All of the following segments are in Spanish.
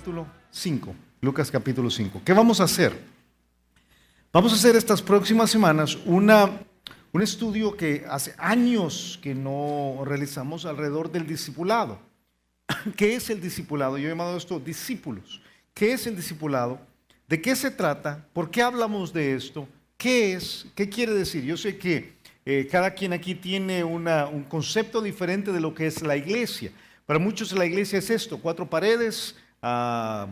capítulo 5. Lucas capítulo 5. ¿Qué vamos a hacer? Vamos a hacer estas próximas semanas un estudio que hace años que no realizamos alrededor del discipulado. ¿Qué es el discipulado? Yo he llamado esto discípulos. ¿Qué es el discipulado? ¿De qué se trata? ¿Por qué hablamos de esto? ¿Qué es? ¿Qué quiere decir? Yo sé que cada quien aquí tiene un concepto diferente de lo que es la iglesia. Para muchos la iglesia es esto: 4 paredes,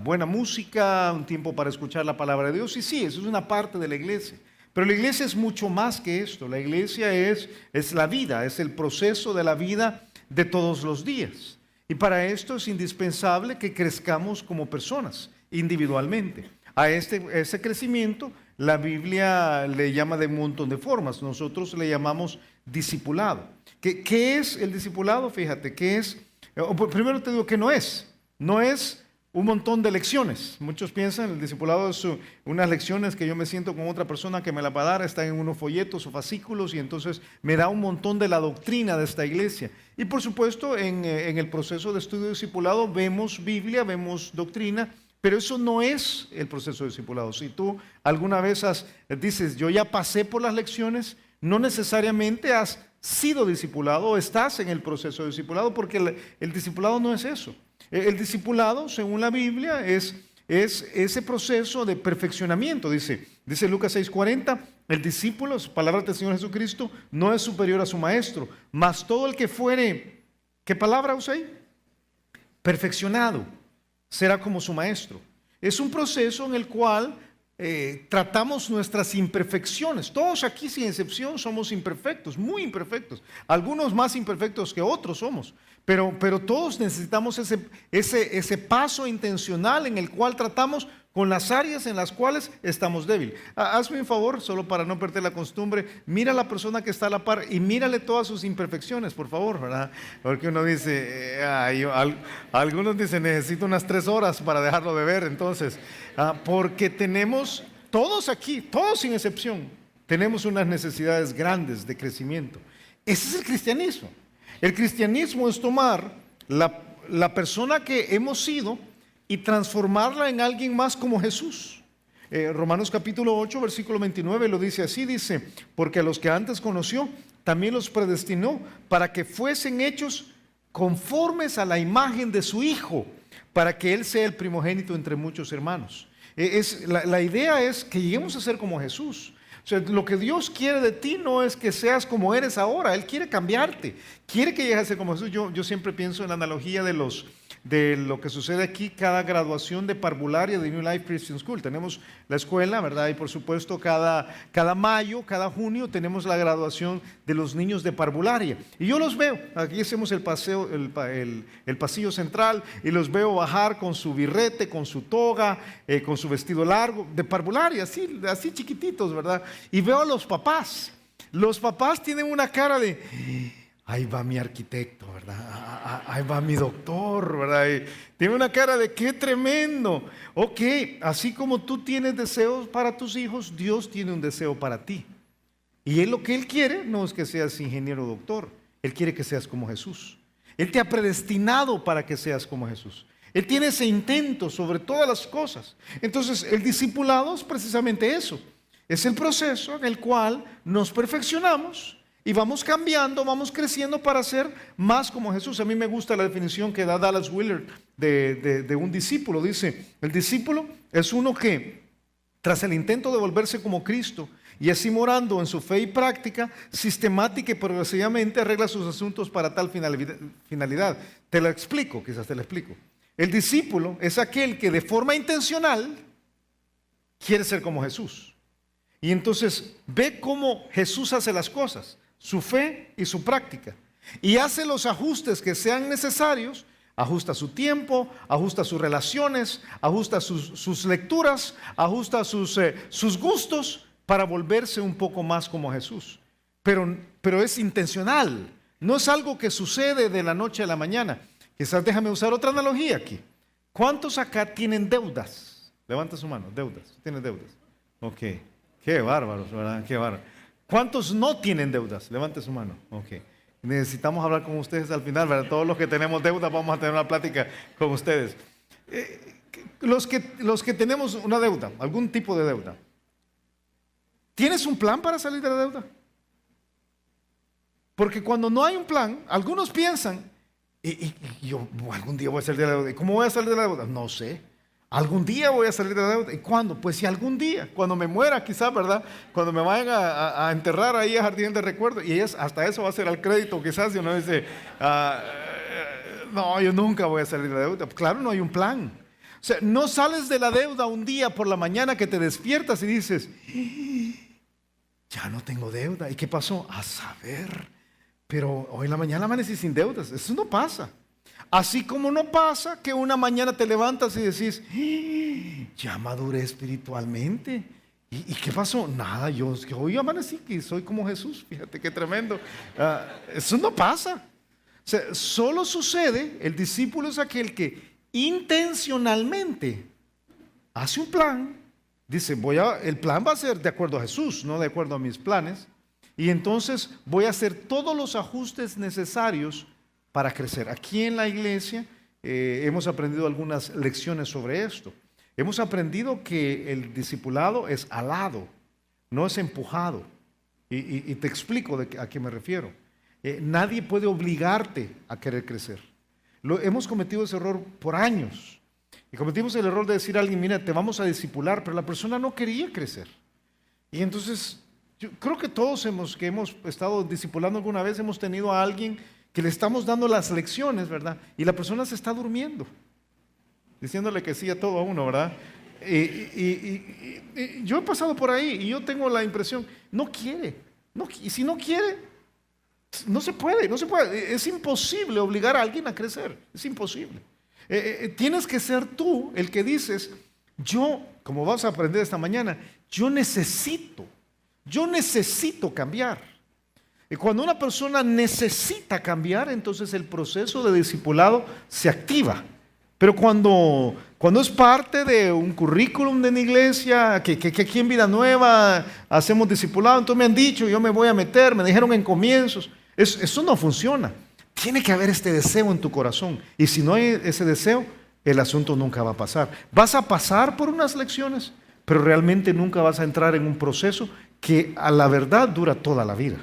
buena música, un tiempo para escuchar la palabra de Dios. Y sí, eso es una parte de la iglesia. Pero la iglesia es mucho más que esto. La iglesia es la vida, es el proceso de la vida de todos los días. Y para esto es indispensable que crezcamos como personas, individualmente. A ese crecimiento la Biblia le llama de un montón de formas. Nosotros le llamamos discipulado. ¿Qué es el discipulado? Fíjate, ¿qué es? Primero te digo que no es un montón de lecciones. Muchos piensan el discipulado es unas lecciones que yo me siento con otra persona que me la va a dar, están en unos folletos o fascículos y entonces me da un montón de la doctrina de esta iglesia. Y por supuesto en el proceso de estudio de discipulado vemos Biblia, vemos doctrina, pero eso no es el proceso de discipulado. Si tú alguna vez dices, yo ya pasé por las lecciones, no necesariamente has sido discipulado o estás en el proceso de discipulado, porque el discipulado no es eso. El discipulado, según la Biblia, es ese proceso de perfeccionamiento. Dice Lucas 6:40, el discípulo, palabra del Señor Jesucristo, no es superior a su maestro, mas todo el que fuere, ¿qué palabra usa ahí? Perfeccionado, será como su maestro. Es un proceso en el cual tratamos nuestras imperfecciones. Todos aquí, sin excepción, somos imperfectos, muy imperfectos. Algunos más imperfectos que otros somos. Pero todos necesitamos ese paso intencional en el cual tratamos con las áreas en las cuales estamos débiles. Hazme un favor, solo para no perder la costumbre, mira a la persona que está a la par y mírale todas sus imperfecciones, por favor, ¿verdad? Porque uno dice, algunos dicen, necesito unas 3 horas para dejarlo de ver, entonces, porque tenemos, todos aquí, todos sin excepción, tenemos unas necesidades grandes de crecimiento. Ese es el cristianismo. El cristianismo es tomar la persona que hemos sido y transformarla en alguien más como Jesús. Romanos capítulo 8, versículo 29 lo dice así, dice, porque a los que antes conoció, también los predestinó para que fuesen hechos conformes a la imagen de su Hijo, para que Él sea el primogénito entre muchos hermanos. La idea es que lleguemos a ser como Jesús. O sea, lo que Dios quiere de ti no es que seas como eres ahora. Él quiere cambiarte, quiere que llegues a ser como Jesús. Yo siempre pienso en la analogía de lo que sucede aquí, cada graduación de parvularia de New Life Christian School. Tenemos la escuela, ¿verdad? Y por supuesto cada mayo, cada junio tenemos la graduación de los niños de parvularia. Y yo los veo, aquí hacemos el pasillo central y los veo bajar con su birrete, con su toga, con su vestido largo, de parvularia, así chiquititos, ¿verdad? Y veo a los papás. Los papás tienen una cara de... ahí va mi arquitecto, ¿verdad? Ahí va mi doctor, ¿verdad? Y tiene una cara de qué tremendo. Ok, así como tú tienes deseos para tus hijos, Dios tiene un deseo para ti. Y lo que Él quiere no es que seas ingeniero o doctor. Él quiere que seas como Jesús. Él te ha predestinado para que seas como Jesús. Él tiene ese intento sobre todas las cosas. Entonces, el discipulado es precisamente eso. Es el proceso en el cual nos perfeccionamos y vamos cambiando, vamos creciendo para ser más como Jesús. A mí me gusta la definición que da Dallas Willard de un discípulo. Dice, el discípulo es uno que, tras el intento de volverse como Cristo y así morando en su fe y práctica, sistemática y progresivamente arregla sus asuntos para tal finalidad. Te lo explico, quizás te lo explico. El discípulo es aquel que de forma intencional quiere ser como Jesús. Y entonces ve cómo Jesús hace las cosas, su fe y su práctica, y hace los ajustes que sean necesarios, ajusta su tiempo, ajusta sus relaciones, ajusta sus lecturas, ajusta sus gustos para volverse un poco más como Jesús. Pero es intencional, no es algo que sucede de la noche a la mañana. Quizás déjame usar otra analogía aquí. ¿Cuántos acá tienen deudas? Levanta su mano, deudas. ¿Tienes deudas? Ok. Qué bárbaros, ¿verdad? Qué bárbaro. ¿Cuántos no tienen deudas? Levante su mano. Ok. Necesitamos hablar con ustedes al final, ¿verdad? Todos los que tenemos deudas vamos a tener una plática con ustedes. los que tenemos una deuda, algún tipo de deuda, ¿tienes un plan para salir de la deuda? Porque cuando no hay un plan, algunos piensan, y yo algún día voy a salir de la deuda. ¿Y cómo voy a salir de la deuda? No sé. Algún día voy a salir de la deuda. ¿Y cuándo? Pues si algún día, cuando me muera quizás, ¿verdad? Cuando me vayan a enterrar ahí a Jardín de Recuerdo, y hasta eso va a ser al crédito quizás, y uno dice, no, yo nunca voy a salir de la deuda. Claro, no hay un plan. O sea, no sales de la deuda un día por la mañana que te despiertas y dices, ya no tengo deuda. ¿Y qué pasó? A saber. Pero hoy en la mañana amanecí sin deudas. Eso no pasa. Así como no pasa que una mañana te levantas y decís, ya maduré espiritualmente. ¿Y qué pasó? Nada, yo hoy amanecí que soy como Jesús. Fíjate qué tremendo. Eso no pasa. O sea, solo sucede, el discípulo es aquel que intencionalmente hace un plan. Dice, el plan va a ser de acuerdo a Jesús, no de acuerdo a mis planes. Y entonces voy a hacer todos los ajustes necesarios para crecer. Aquí en la iglesia hemos aprendido algunas lecciones sobre esto. Hemos aprendido que el discipulado es alado, no es empujado. Y te explico a qué me refiero. Nadie puede obligarte a querer crecer. Hemos cometido ese error por años. Y cometimos el error de decir a alguien, mira, te vamos a discipular, pero la persona no quería crecer. Y entonces, yo creo que todos que hemos estado discipulando alguna vez, hemos tenido a alguien que le estamos dando las lecciones, ¿verdad? Y la persona se está durmiendo, diciéndole que sí a todo a uno, ¿verdad? Y yo he pasado por ahí y yo tengo la impresión, no quiere. Y si no quiere, no se puede. Es imposible obligar a alguien a crecer, es imposible. Tienes que ser tú el que dices, yo, como vas a aprender esta mañana, yo necesito cambiar. Y cuando una persona necesita cambiar, entonces el proceso de discipulado se activa. Pero cuando es parte de un currículum de una iglesia, que aquí en Vida Nueva hacemos discipulado, entonces me han dicho, yo me voy a meter, me dijeron en comienzos, eso no funciona. Tiene que haber este deseo en tu corazón. Y si no hay ese deseo, el asunto nunca va a pasar. Vas a pasar por unas lecciones, pero realmente nunca vas a entrar en un proceso que a la verdad dura toda la vida.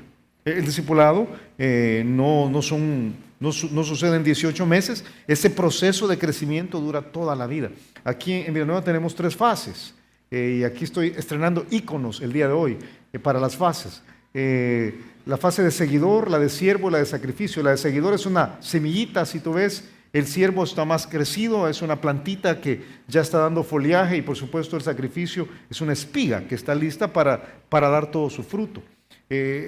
El discipulado no sucede en 18 meses. Ese proceso de crecimiento dura toda la vida. Aquí en Villanueva tenemos 3 fases. Y aquí estoy estrenando íconos el día de hoy para las fases. La fase de seguidor, la de siervo, la de sacrificio. La de seguidor es una semillita, si tú ves. El siervo está más crecido, es una plantita que ya está dando follaje, y por supuesto el sacrificio es una espiga que está lista para dar todo su fruto.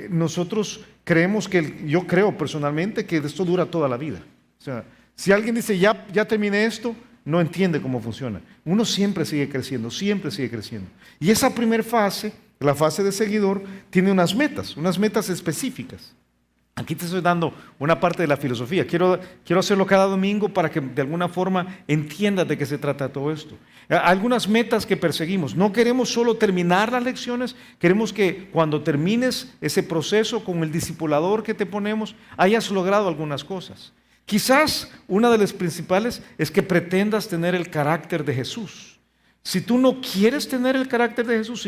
Nosotros creemos yo creo personalmente que esto dura toda la vida. O sea, si alguien dice ya terminé esto, no entiende cómo funciona. Uno siempre sigue creciendo, siempre sigue creciendo. Y esa primera fase, la fase de seguidor, tiene unas metas específicas. Aquí te estoy dando una parte de la filosofía. Quiero hacerlo cada domingo para que de alguna forma entiendas de qué se trata todo esto. Algunas metas que perseguimos. No queremos solo terminar las lecciones, queremos que cuando termines ese proceso con el discipulador que te ponemos, hayas logrado algunas cosas. Quizás una de las principales es que pretendas tener el carácter de Jesús. Si tú no quieres tener el carácter de Jesús,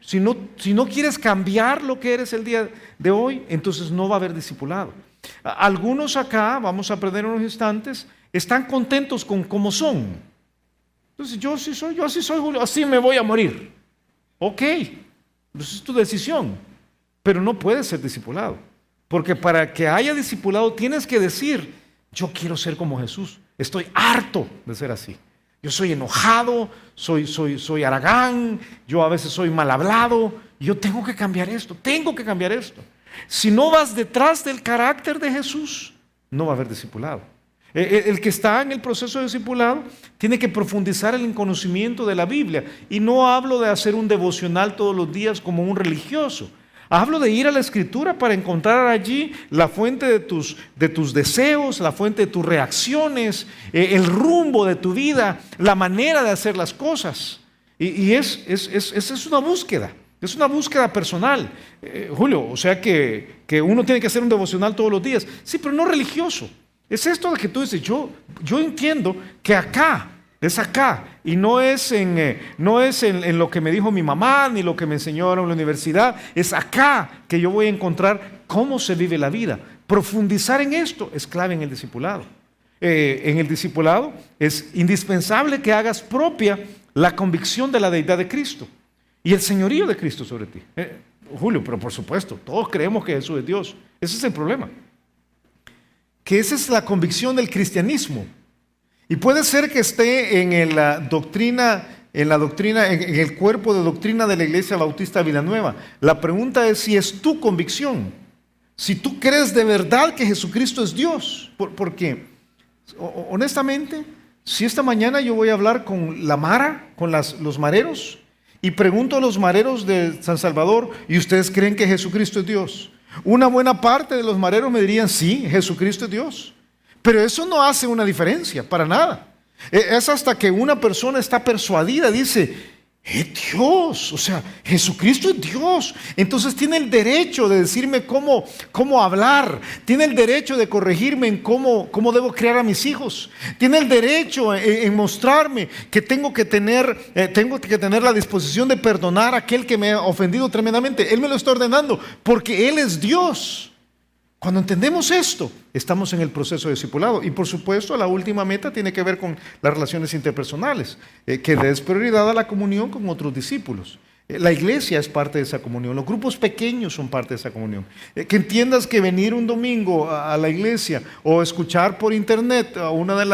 si no quieres cambiar lo que eres el día de hoy, entonces no va a haber discipulado. Algunos acá, vamos a aprender en unos instantes, están contentos con cómo son. Entonces yo así soy Julio, así me voy a morir. Ok, entonces es tu decisión, pero no puedes ser discipulado. Porque para que haya discipulado tienes que decir, yo quiero ser como Jesús, estoy harto de ser así. Yo soy enojado, soy haragán, yo a veces soy mal hablado, yo tengo que cambiar esto. Si no vas detrás del carácter de Jesús, no va a haber discipulado. El que está en el proceso de discipulado tiene que profundizar en el conocimiento de la Biblia. Y no hablo de hacer un devocional todos los días como un religioso. Hablo de ir a la Escritura para encontrar allí la fuente de tus deseos, la fuente de tus reacciones, el rumbo de tu vida, la manera de hacer las cosas. Y es una búsqueda, es una búsqueda personal. Julio, o sea que uno tiene que hacer un devocional todos los días. Sí, pero no religioso. Es esto de que tú dices, yo entiendo que acá, Y no es en lo que me dijo mi mamá, ni lo que me enseñaron en la universidad. Es acá que yo voy a encontrar cómo se vive la vida. Profundizar en esto es clave en el discipulado. En el discipulado es indispensable que hagas propia la convicción de la deidad de Cristo y el señorío de Cristo sobre ti. Julio, pero por supuesto, todos creemos que Jesús es Dios. Ese es el problema. Que esa es la convicción del cristianismo. Y puede ser que esté en la doctrina, en el cuerpo de doctrina de la Iglesia Bautista Vida Nueva. La pregunta es si es tu convicción. Si tú crees de verdad que Jesucristo es Dios. Porque, honestamente, si esta mañana yo voy a hablar con la Mara, con los mareros, y pregunto a los mareros de San Salvador, ¿y ustedes creen que Jesucristo es Dios? Una buena parte de los mareros me dirían, sí, Jesucristo es Dios. Pero eso no hace una diferencia, para nada. Es hasta que una persona está persuadida, dice, es Dios, o sea, Jesucristo es Dios. Entonces tiene el derecho de decirme cómo hablar, tiene el derecho de corregirme en cómo debo criar a mis hijos, tiene el derecho en mostrarme que tengo que tener la disposición de perdonar a aquel que me ha ofendido tremendamente. Él me lo está ordenando porque Él es Dios. Cuando entendemos esto, estamos en el proceso de discipulado. Y por supuesto, la última meta tiene que ver con las relaciones interpersonales, que des prioridad a la comunión con otros discípulos. La iglesia es parte de esa comunión, los grupos pequeños son parte de esa comunión. Que entiendas que venir un domingo a la iglesia o escuchar por internet a una de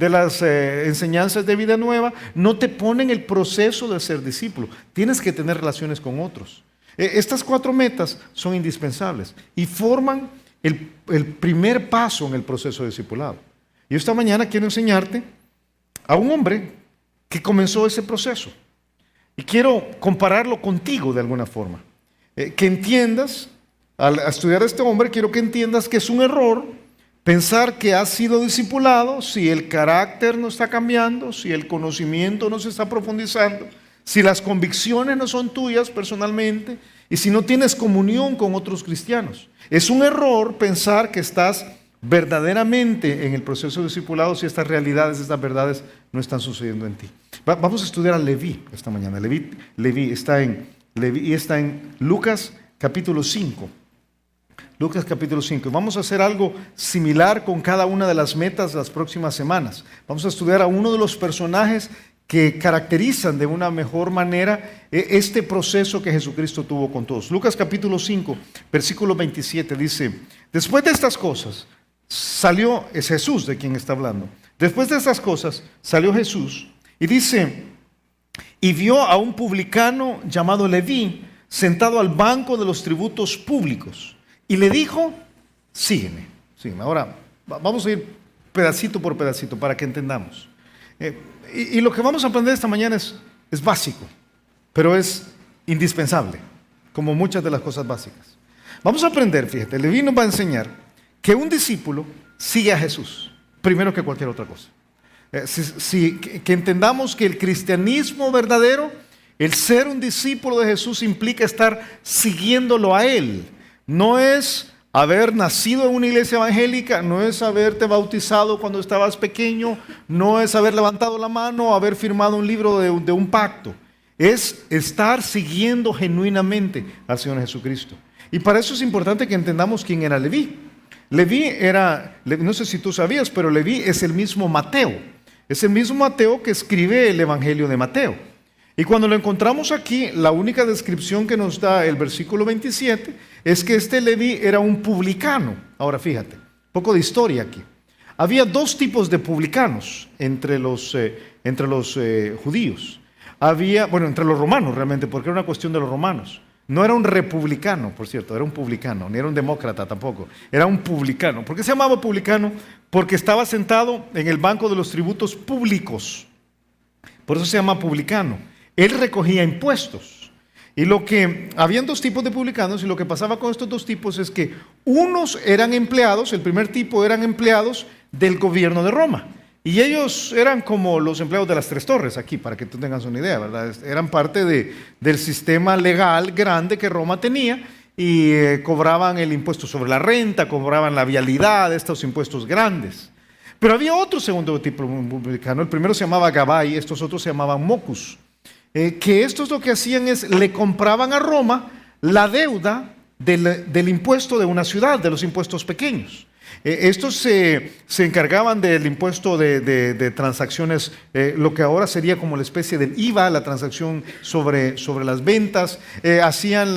las enseñanzas de Vida Nueva no te pone en el proceso de ser discípulo. Tienes que tener relaciones con otros. Estas 4 metas son indispensables y forman el primer paso en el proceso de discipulado. Y esta mañana quiero enseñarte a un hombre que comenzó ese proceso. Y quiero compararlo contigo de alguna forma. Que entiendas, al estudiar a este hombre, quiero que entiendas que es un error pensar que has sido discipulado si el carácter no está cambiando, si el conocimiento no se está profundizando, si las convicciones no son tuyas personalmente y si no tienes comunión con otros cristianos. Es un error pensar que estás verdaderamente en el proceso de discipulado si estas realidades, estas verdades no están sucediendo en ti. Vamos a estudiar a Leví esta mañana. Leví está en Lucas capítulo 5. Lucas capítulo 5. Vamos a hacer algo similar con cada una de las metas las próximas semanas. Vamos a estudiar a uno de los personajes que caracterizan de una mejor manera este proceso que Jesucristo tuvo con todos. Lucas capítulo 5, versículo 27 dice, después de estas cosas salió, es Jesús de quien está hablando, después de estas cosas salió Jesús y dice, y vio a un publicano llamado Leví sentado al banco de los tributos públicos y le dijo, sígueme. Ahora vamos a ir pedacito por pedacito para que entendamos. Y lo que vamos a aprender esta mañana es básico, pero es indispensable, como muchas de las cosas básicas. Vamos a aprender, fíjate, Leví nos va a enseñar que un discípulo sigue a Jesús, primero que cualquier otra cosa. Que entendamos que el cristianismo verdadero, el ser un discípulo de Jesús implica estar siguiéndolo a Él. No es haber nacido en una iglesia evangélica, no es haberte bautizado cuando estabas pequeño, no es haber levantado la mano o haber firmado un libro de un pacto. Es estar siguiendo genuinamente al Señor Jesucristo. Y para eso es importante que entendamos quién era Leví. Leví era, no sé si tú sabías, pero Leví es el mismo Mateo. Es el mismo Mateo que escribe el Evangelio de Mateo. Y cuando lo encontramos aquí, la única descripción que nos da el versículo 27 es que este Leví era un publicano. Ahora fíjate, un poco de historia aquí. Había 2 tipos de publicanos entre los judíos. Entre los romanos realmente, porque era una cuestión de los romanos. No era un republicano, por cierto, era un publicano, ni era un demócrata tampoco, era un publicano. ¿Por qué se llamaba publicano? Porque estaba sentado en el banco de los tributos públicos. Por eso se llama publicano. Él recogía impuestos. Y habían 2 tipos de publicanos, y lo que pasaba con estos 2 tipos es que unos eran empleados, el primer tipo eran empleados del gobierno de Roma. Y ellos eran como los empleados de las 3 torres aquí, para que tú tengas una idea, ¿verdad? Eran parte del sistema legal grande que Roma tenía y cobraban el impuesto sobre la renta, cobraban la vialidad, estos impuestos grandes. Pero había otro segundo tipo de publicano. El primero se llamaba Gabai, estos otros se llamaban Mocus. Que estos lo que hacían es, le compraban a Roma la deuda del impuesto de una ciudad, de los impuestos pequeños. Estos se encargaban del impuesto de transacciones, lo que ahora sería como la especie del IVA, la transacción sobre las ventas. Hacían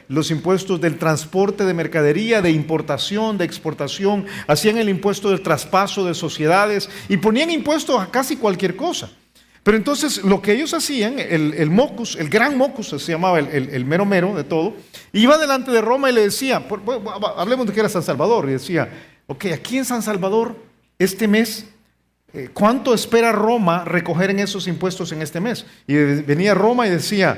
los impuestos del transporte de mercadería, de importación, de exportación. Hacían el impuesto del traspaso de sociedades y ponían impuestos a casi cualquier cosa. Pero entonces lo que ellos hacían, el Mocus, el gran Mocus, se llamaba el mero mero de todo, iba delante de Roma y le decía, hablemos de que era San Salvador, y decía, ok, aquí en San Salvador, este mes, ¿cuánto espera Roma recoger en esos impuestos en este mes? Y venía Roma y decía,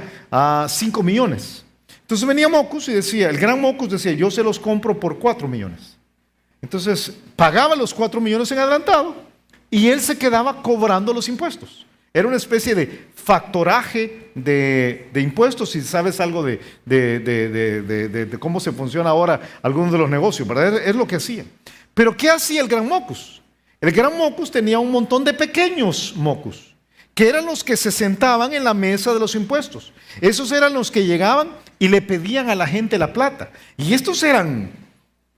5 millones. Entonces venía Mocus y decía, el gran Mocus decía, yo se los compro por 4 millones. Entonces pagaba los 4 millones en adelantado y él se quedaba cobrando los impuestos. Era una especie de factoraje de impuestos, si sabes algo de cómo se funciona ahora algunos de los negocios, ¿verdad? Es lo que hacía. Pero ¿qué hacía el gran Mocus? El gran Mocus tenía un montón de pequeños Mocus, que eran los que se sentaban en la mesa de los impuestos. Esos eran los que llegaban y le pedían a la gente la plata. Y estos eran,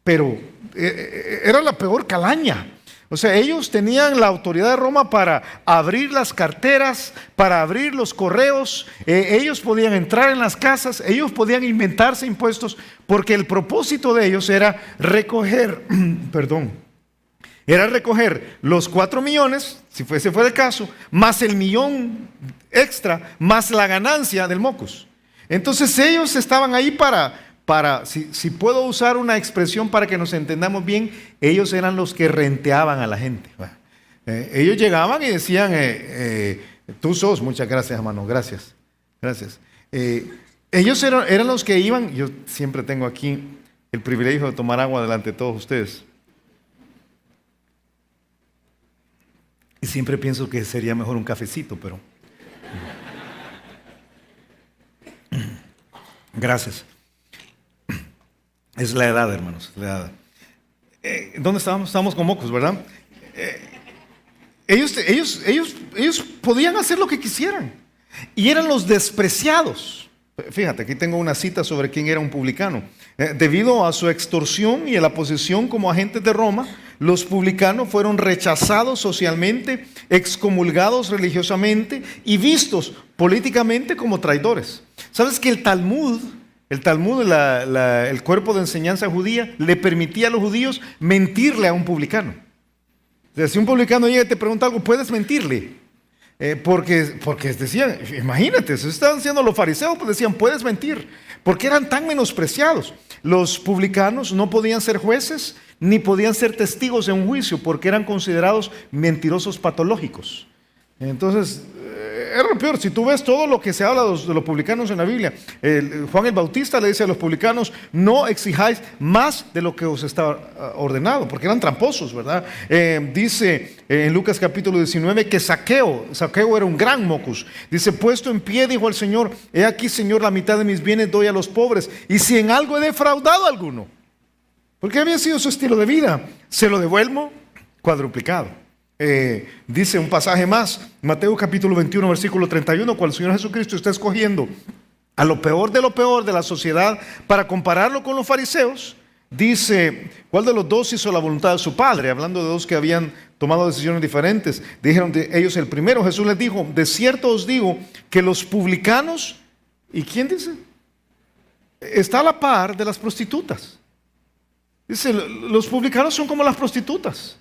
pero era la peor calaña. O sea, ellos tenían la autoridad de Roma para abrir las carteras, para abrir los correos, ellos podían entrar en las casas, ellos podían inventarse impuestos, porque el propósito de ellos era recoger, era recoger los 4 millones, si fuese el caso, más el millón extra, más la ganancia del Mocus. Entonces ellos estaban ahí si puedo usar una expresión para que nos entendamos bien, ellos eran los que renteaban a la gente. Ellos llegaban y decían, tú sos, muchas gracias hermano, gracias. Ellos eran los que iban, yo siempre tengo aquí el privilegio de tomar agua delante de todos ustedes. Y siempre pienso que sería mejor un cafecito, pero... Gracias. Es la edad, hermanos, es la edad. ¿Dónde estábamos? Estábamos con Mocus, ¿verdad? Ellos podían hacer lo que quisieran. Y eran los despreciados. Fíjate, aquí tengo una cita sobre quién era un publicano. Debido a su extorsión y a la posesión como agentes de Roma, los publicanos fueron rechazados socialmente, excomulgados religiosamente y vistos políticamente como traidores. ¿Sabes que el Talmud, el cuerpo de enseñanza judía, le permitía a los judíos mentirle a un publicano? O sea, si un publicano llega y te pregunta algo, puedes mentirle. Porque decían, imagínate, eso estaban haciendo los fariseos, pues decían, puedes mentir. Porque eran tan menospreciados. Los publicanos no podían ser jueces ni podían ser testigos en un juicio porque eran considerados mentirosos patológicos. Entonces, era lo peor. Si tú ves todo lo que se habla de los publicanos en la Biblia, Juan el Bautista le dice a los publicanos, no exijáis más de lo que os está ordenado, porque eran tramposos, ¿verdad? Dice en Lucas capítulo 19 que Zaqueo era un gran Mocus. Dice, puesto en pie, dijo el Señor, he aquí, Señor, la mitad de mis bienes doy a los pobres, y si en algo he defraudado a alguno, porque había sido su estilo de vida, se lo devuelvo cuadruplicado. Dice un pasaje más, Mateo capítulo 21 versículo 31, cuando el Señor Jesucristo está escogiendo a lo peor de la sociedad para compararlo con los fariseos, dice, ¿cuál de los dos hizo la voluntad de su padre? Hablando de dos que habían tomado decisiones diferentes. Dijeron de ellos el primero. Jesús les dijo, de cierto os digo que los publicanos, ¿y quién dice? Está a la par de las prostitutas. Dice, los publicanos son como las prostitutas.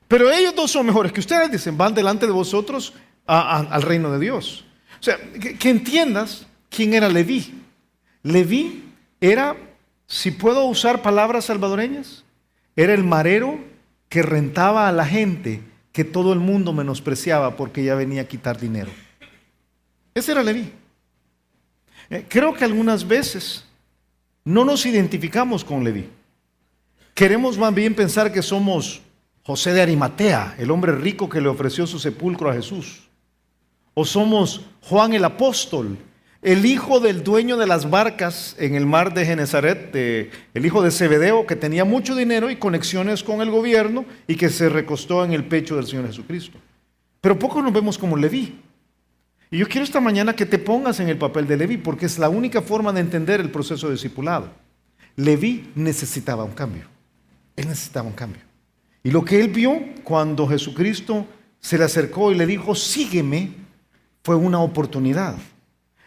Pero ellos dos son mejores que ustedes, dicen, van delante de vosotros al reino de Dios. O sea, que entiendas quién era Leví. Leví era, si puedo usar palabras salvadoreñas, era el marero que rentaba a la gente que todo el mundo menospreciaba porque ya venía a quitar dinero. Ese era Leví. Creo que algunas veces no nos identificamos con Leví. Queremos más bien pensar que somos José de Arimatea, el hombre rico que le ofreció su sepulcro a Jesús. O somos Juan el apóstol, el hijo del dueño de las barcas en el mar de Genesaret, el hijo de Zebedeo, que tenía mucho dinero y conexiones con el gobierno y que se recostó en el pecho del Señor Jesucristo. Pero poco nos vemos como Leví. Y yo quiero esta mañana que te pongas en el papel de Leví, porque es la única forma de entender el proceso de discipulado. Leví necesitaba un cambio. Él necesitaba un cambio. Y lo que él vio cuando Jesucristo se le acercó y le dijo, sígueme, fue una oportunidad.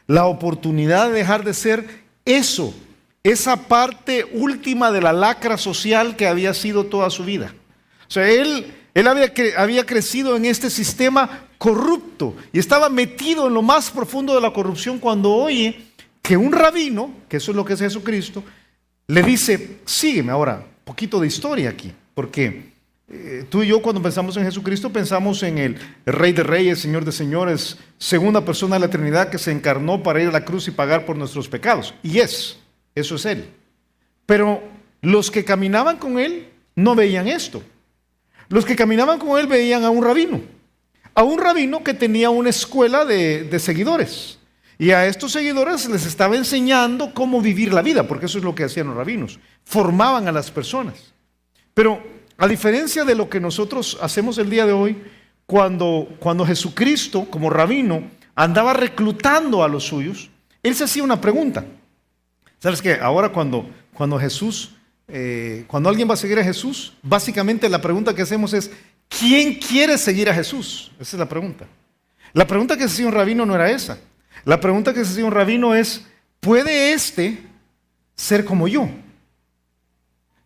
La oportunidad de dejar de ser eso, esa parte última de la lacra social que había sido toda su vida. O sea, él había crecido en este sistema corrupto y estaba metido en lo más profundo de la corrupción cuando oye que un rabino, que eso es lo que es Jesucristo, le dice, sígueme. Ahora, poquito de historia aquí, porque tú y yo cuando pensamos en Jesucristo pensamos en el Rey de Reyes, Señor de Señores, segunda persona de la Trinidad que se encarnó para ir a la cruz y pagar por nuestros pecados. Y eso es Él. Pero los que caminaban con Él no veían esto. Los que caminaban con Él veían a un rabino que tenía una escuela de seguidores. Y a estos seguidores les estaba enseñando cómo vivir la vida, porque eso es lo que hacían los rabinos. Formaban a las personas. Pero a diferencia de lo que nosotros hacemos el día de hoy, cuando Jesucristo, como rabino, andaba reclutando a los suyos, Él se hacía una pregunta. ¿Sabes qué? Ahora cuando alguien va a seguir a Jesús, básicamente la pregunta que hacemos es, ¿quién quiere seguir a Jesús? Esa es la pregunta. La pregunta que se hacía un rabino no era esa. La pregunta que se hacía un rabino es, ¿puede este ser como yo?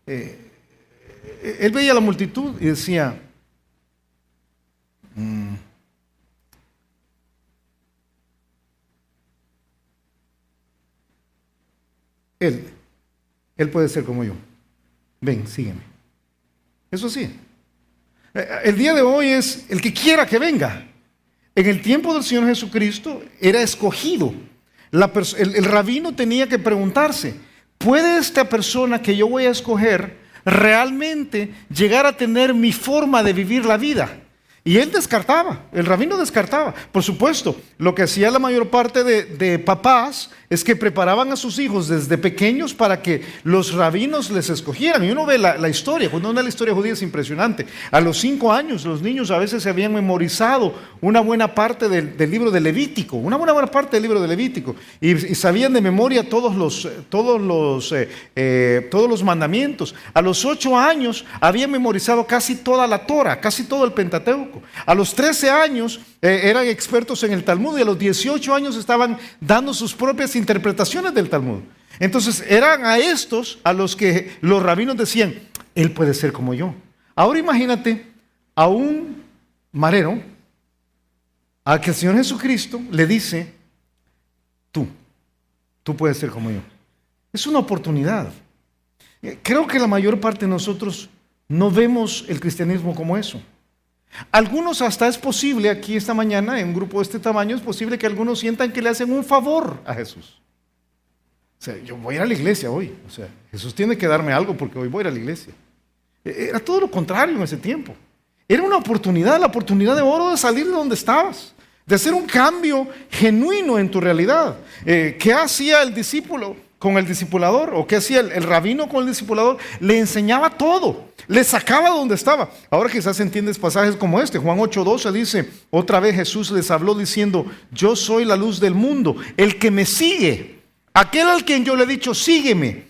Él veía a la multitud y decía, él puede ser como yo. Ven, sígueme. Eso sí. El día de hoy es el que quiera que venga. En el tiempo del Señor Jesucristo era escogido. El rabino tenía que preguntarse, ¿puede esta persona que yo voy a escoger realmente llegar a tener mi forma de vivir la vida? Y él descartaba, el rabino descartaba. Por supuesto, lo que hacía la mayor parte de papás es que preparaban a sus hijos desde pequeños para que los rabinos les escogieran. Y uno ve la historia, cuando uno ve la historia judía es impresionante. A los 5 años los niños a veces se habían memorizado una buena parte del libro de Levítico, una buena parte del libro de Levítico. Y sabían de memoria todos los mandamientos. A los 8 años habían memorizado casi toda la Torah, casi todo el Pentateuco. A los 13 años eran expertos en el Talmud y a los 18 años estaban dando sus propias interpretaciones del Talmud. Entonces eran a estos a los que los rabinos decían, él puede ser como yo. Ahora imagínate a un marero a que el Señor Jesucristo le dice, tú puedes ser como yo. Es una oportunidad. Creo que la mayor parte de nosotros no vemos el cristianismo como eso. Algunos hasta es posible, aquí esta mañana, en un grupo de este tamaño, es posible que algunos sientan que le hacen un favor a Jesús. O sea, yo voy a ir a la iglesia hoy. O sea, Jesús tiene que darme algo porque hoy voy a ir a la iglesia. Era todo lo contrario en ese tiempo. Era una oportunidad, la oportunidad de oro de salir de donde estabas, de hacer un cambio genuino en tu realidad. ¿Qué hacía el discípulo con el discipulador? ¿O qué hacía el rabino con el discipulador? Le enseñaba todo. Le sacaba de donde estaba. Ahora quizás entiendes pasajes como este. Juan 8:12 dice, otra vez Jesús les habló diciendo, yo soy la luz del mundo. El que me sigue, aquel al quien yo le he dicho, sígueme,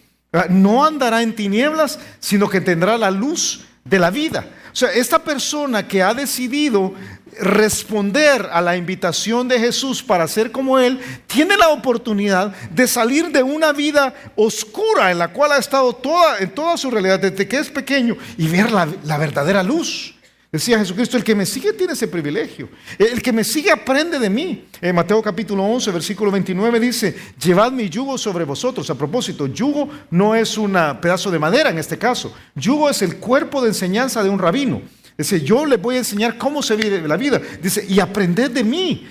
no andará en tinieblas, sino que tendrá la luz de la vida. O sea, esta persona que ha decidido responder a la invitación de Jesús para ser como Él, tiene la oportunidad de salir de una vida oscura en la cual ha estado en toda su realidad desde que es pequeño y ver la verdadera luz. Decía Jesucristo, el que me sigue tiene ese privilegio. El que me sigue aprende de mí. En Mateo capítulo 11, versículo 29 dice, llevad mi yugo sobre vosotros. A propósito, yugo no es un pedazo de madera en este caso. Yugo es el cuerpo de enseñanza de un rabino. Dice, yo les voy a enseñar cómo se vive la vida. Dice, y aprended de mí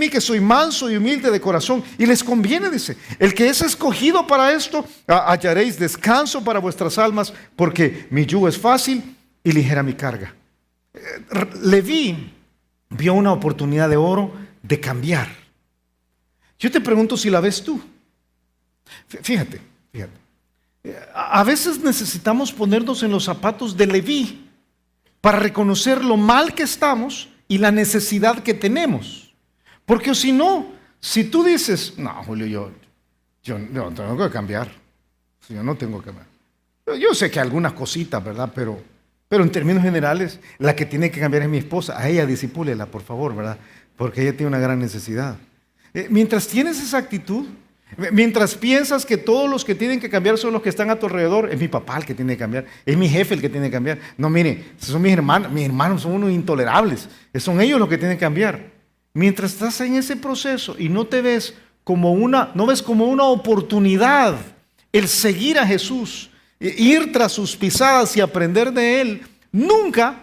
que soy manso y humilde de corazón. Y les conviene, dice, el que es escogido para esto, hallaréis descanso para vuestras almas, porque mi yugo es fácil y ligera mi carga. Leví vio una oportunidad de oro de cambiar. Yo te pregunto si la ves tú. Fíjate. A veces necesitamos ponernos en los zapatos de Leví para reconocer lo mal que estamos y la necesidad que tenemos. Porque si no, si tú dices, no, Julio, yo no tengo que cambiar. Yo no tengo que cambiar. Yo sé que algunas cositas, ¿verdad? Pero en términos generales, la que tiene que cambiar es mi esposa. A ella disipúlela, por favor, ¿verdad? Porque ella tiene una gran necesidad. Mientras tienes esa actitud, mientras piensas que todos los que tienen que cambiar son los que están a tu alrededor, es mi papá el que tiene que cambiar, es mi jefe el que tiene que cambiar. No, mire, son mis hermanos son unos intolerables, son ellos los que tienen que cambiar. Mientras estás en ese proceso y no ves como una oportunidad el seguir a Jesús, ir tras sus pisadas y aprender de Él, nunca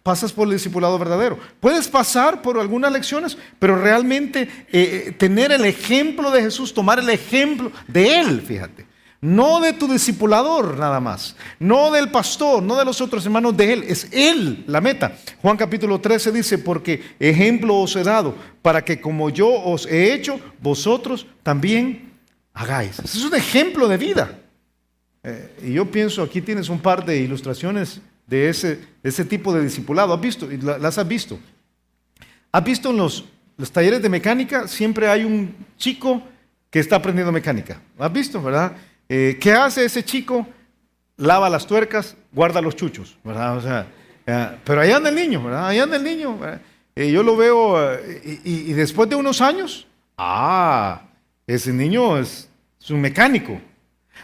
pasas por el discipulado verdadero. Puedes pasar por algunas lecciones, pero realmente tener el ejemplo de Jesús, tomar el ejemplo de Él, fíjate. No de tu discipulador nada más, no del pastor, no de los otros hermanos, de Él. Es Él la meta. Juan capítulo 13 dice, porque ejemplo os he dado, para que como yo os he hecho, vosotros también hagáis. Ese es un ejemplo de vida. Y yo pienso, aquí tienes un par de ilustraciones de ese tipo de discipulado. ¿Has visto? Las has visto. ¿Has visto en los talleres de mecánica? Siempre hay un chico que está aprendiendo mecánica. ¿Has visto, verdad? ¿Qué hace ese chico? Lava las tuercas, guarda los chuchos, ¿verdad? O sea, pero ahí anda el niño, ¿verdad? Ahí anda el niño. Yo lo veo y después de unos años, ese niño es un mecánico.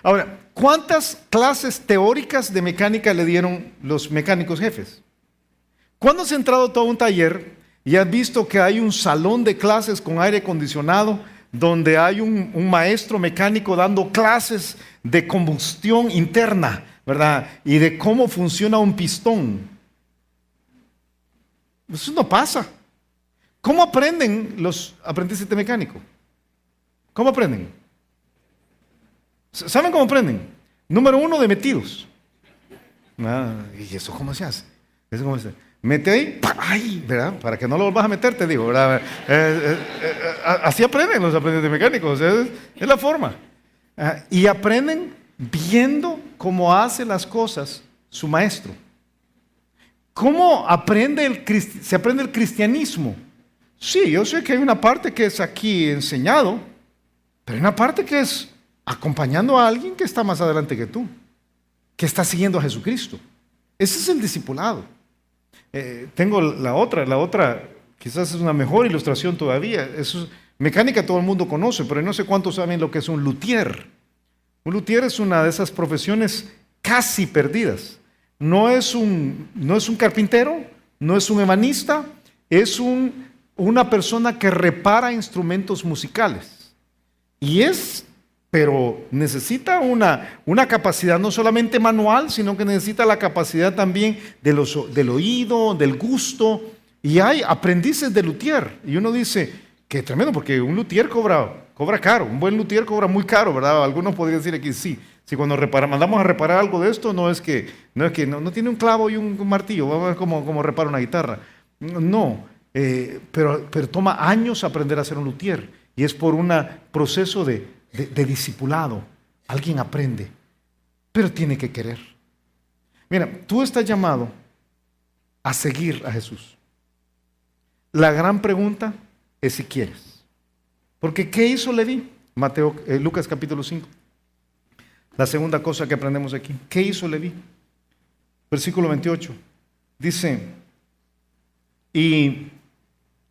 Ahora, ¿cuántas clases teóricas de mecánica le dieron los mecánicos jefes? ¿Cuándo has entrado tú a un taller y has visto que hay un salón de clases con aire acondicionado donde hay un maestro mecánico dando clases de combustión interna, ¿verdad? Y de cómo funciona un pistón? Eso no pasa. ¿Cómo aprenden los aprendices de mecánico? ¿Cómo aprenden? ¿Saben cómo aprenden? Número 1, de metidos. ¿Y eso cómo se hace? ¿Eso cómo se hace? Mete ahí, ¡ay! ¿Verdad? Para que no lo vuelvas a meter, te digo, ¿verdad? Así aprenden los aprendices mecánicos, es la forma. Y aprenden viendo cómo hace las cosas su maestro. ¿Cómo se aprende el cristianismo? Sí, yo sé que hay una parte que es aquí enseñado, pero hay una parte que es acompañando a alguien que está más adelante que tú, que está siguiendo a Jesucristo. Ese es el discipulado. Tengo la otra, quizás es una mejor ilustración todavía. Mecánica todo el mundo conoce, pero no sé cuántos saben lo que es un luthier. Un luthier es una de esas profesiones casi perdidas. No es un carpintero, no es un ebanista, es una persona que repara instrumentos musicales. Pero necesita una capacidad no solamente manual, sino que necesita la capacidad también del oído, del gusto. Y hay aprendices de luthier. Y uno dice, qué tremendo, porque un luthier cobra caro. Un buen luthier cobra muy caro, ¿verdad? Algunos podrían decir aquí, sí. Si cuando mandamos a reparar algo de esto, no tiene un clavo y un martillo, vamos a ver cómo repara una guitarra. No, pero toma años aprender a ser un luthier. Y es por un proceso de discipulado. Alguien aprende, pero tiene que querer. Mira, tú estás llamado a seguir a Jesús. La gran pregunta es si quieres. Porque ¿qué hizo Leví? Lucas capítulo 5. La segunda cosa que aprendemos aquí. ¿Qué hizo Leví? Versículo 28. Dice, ¿y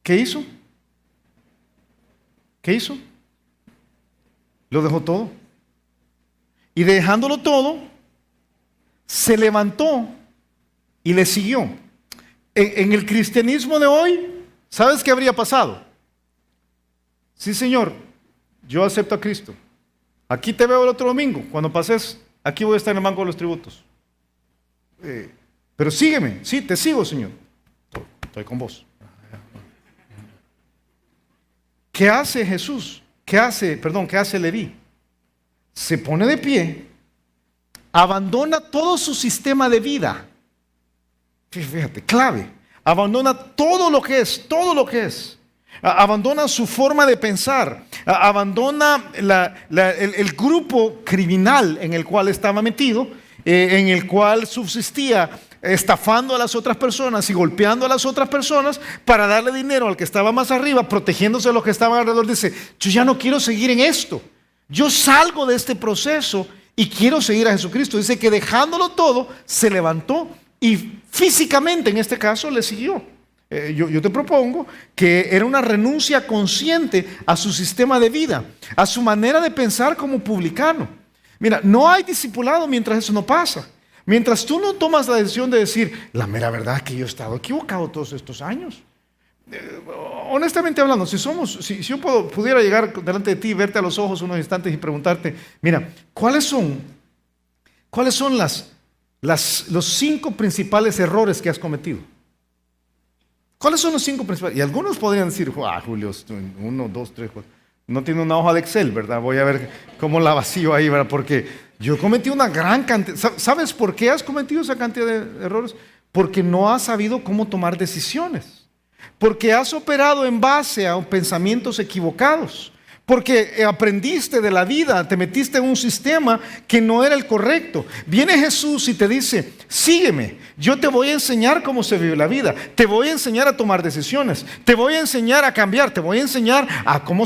qué hizo? ¿Qué hizo? Lo dejó todo. Y dejándolo todo, se levantó y le siguió. En el cristianismo de hoy, ¿sabes qué habría pasado? Sí, Señor, yo acepto a Cristo. Aquí te veo el otro domingo. Cuando pases, aquí voy a estar en el banco de los tributos. Pero sígueme. Sí, te sigo, Señor. Estoy con vos. ¿Qué hace Jesús? ¿Qué hace Leví? Se pone de pie, abandona todo su sistema de vida. Fíjate, clave. Abandona todo lo que es. Abandona su forma de pensar, abandona el grupo criminal en el cual estaba metido, en el cual subsistía estafando a las otras personas y golpeando a las otras personas para darle dinero al que estaba más arriba, protegiéndose de los que estaban alrededor. Dice, yo ya no quiero seguir en esto, yo salgo de este proceso y quiero seguir a Jesucristo. Dice que dejándolo todo, se levantó y físicamente en este caso le siguió. Yo te propongo que era una renuncia consciente a su sistema de vida, a su manera de pensar como publicano. Mira, no hay discipulado mientras eso no pasa. Mientras tú no tomas la decisión de decir, la mera verdad es que yo he estado equivocado todos estos años. Honestamente hablando, si yo pudiera llegar delante de ti, verte a los ojos unos instantes y preguntarte, mira, ¿cuáles son los 5 principales errores que has cometido? ¿Cuáles son los 5 principales? Y algunos podrían decir, Julio, 1, 2, 3, 4. No tiene una hoja de Excel, ¿verdad? Voy a ver cómo la vacío ahí, ¿verdad? Porque yo cometí una gran cantidad. ¿Sabes por qué has cometido esa cantidad de errores? Porque no has sabido cómo tomar decisiones. Porque has operado en base a pensamientos equivocados. Porque aprendiste de la vida, te metiste en un sistema que no era el correcto. Viene Jesús y te dice, sígueme, yo te voy a enseñar cómo se vive la vida, te voy a enseñar a tomar decisiones, te voy a enseñar a cambiar, te voy a enseñar a cómo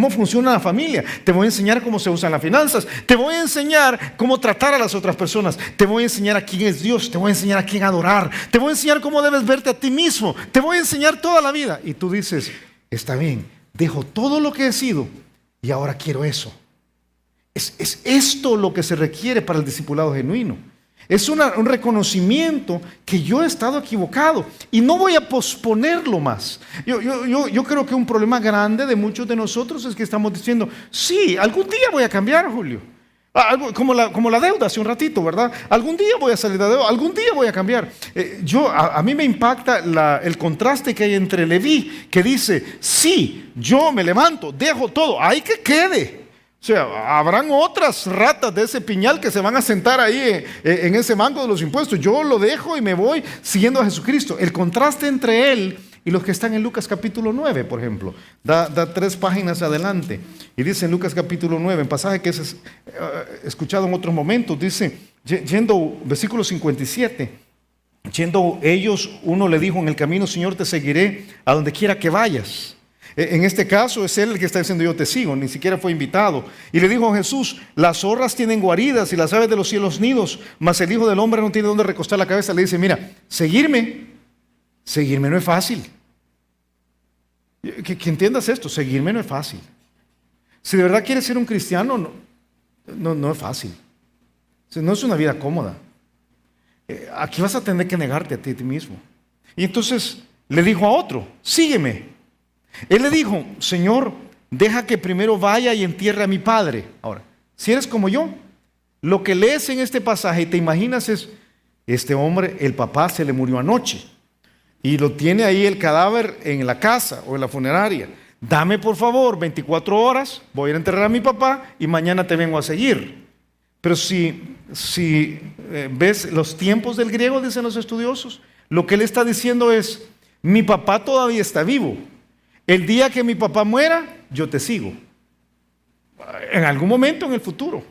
funciona la familia, te voy a enseñar cómo se usan las finanzas, te voy a enseñar cómo tratar a las otras personas, te voy a enseñar a quién es Dios, te voy a enseñar a quién adorar, te voy a enseñar cómo debes verte a ti mismo, te voy a enseñar toda la vida. Y tú dices, está bien. Dejo todo lo que he sido y ahora quiero eso. Es esto lo que se requiere para el discipulado genuino. Es un reconocimiento que yo he estado equivocado y no voy a posponerlo más. Yo creo que un problema grande de muchos de nosotros es que estamos diciendo, sí, algún día voy a cambiar, Julio. Como la deuda hace un ratito, ¿verdad? Algún día voy a salir de deuda, algún día voy a cambiar. A mí me impacta el contraste que hay entre Leví, que dice, sí, yo me levanto, dejo todo, ahí que quede. O sea, habrán otras ratas de ese piñal que se van a sentar ahí en ese banco de los impuestos. Yo lo dejo y me voy siguiendo a Jesucristo. El contraste entre él y los que están en Lucas capítulo 9, por ejemplo, da 3 páginas adelante. Y dice en Lucas capítulo 9, en pasaje que es escuchado en otros momentos, dice, versículo 57, yendo ellos, uno le dijo en el camino, Señor, te seguiré a donde quiera que vayas. En este caso es él el que está diciendo, yo te sigo, ni siquiera fue invitado. Y le dijo a Jesús, las zorras tienen guaridas y las aves de los cielos nidos, mas el Hijo del Hombre no tiene donde recostar la cabeza. Le dice, mira, seguirme no es fácil. Que entiendas esto, seguirme no es fácil. Si de verdad quieres ser un cristiano, no es fácil. No es una vida cómoda. Aquí vas a tener que negarte a ti mismo. Y entonces le dijo a otro, sígueme. Él le dijo, Señor, deja que primero vaya y entierre a mi padre. Ahora, si eres como yo, lo que lees en este pasaje y te imaginas es, este hombre, el papá se le murió anoche. Y lo tiene ahí el cadáver en la casa o en la funeraria. Dame por favor 24 horas, voy a ir a enterrar a mi papá y mañana te vengo a seguir. Pero si ves los tiempos del griego, dicen los estudiosos, lo que él está diciendo es, mi papá todavía está vivo. El día que mi papá muera, yo te sigo. En algún momento en el futuro.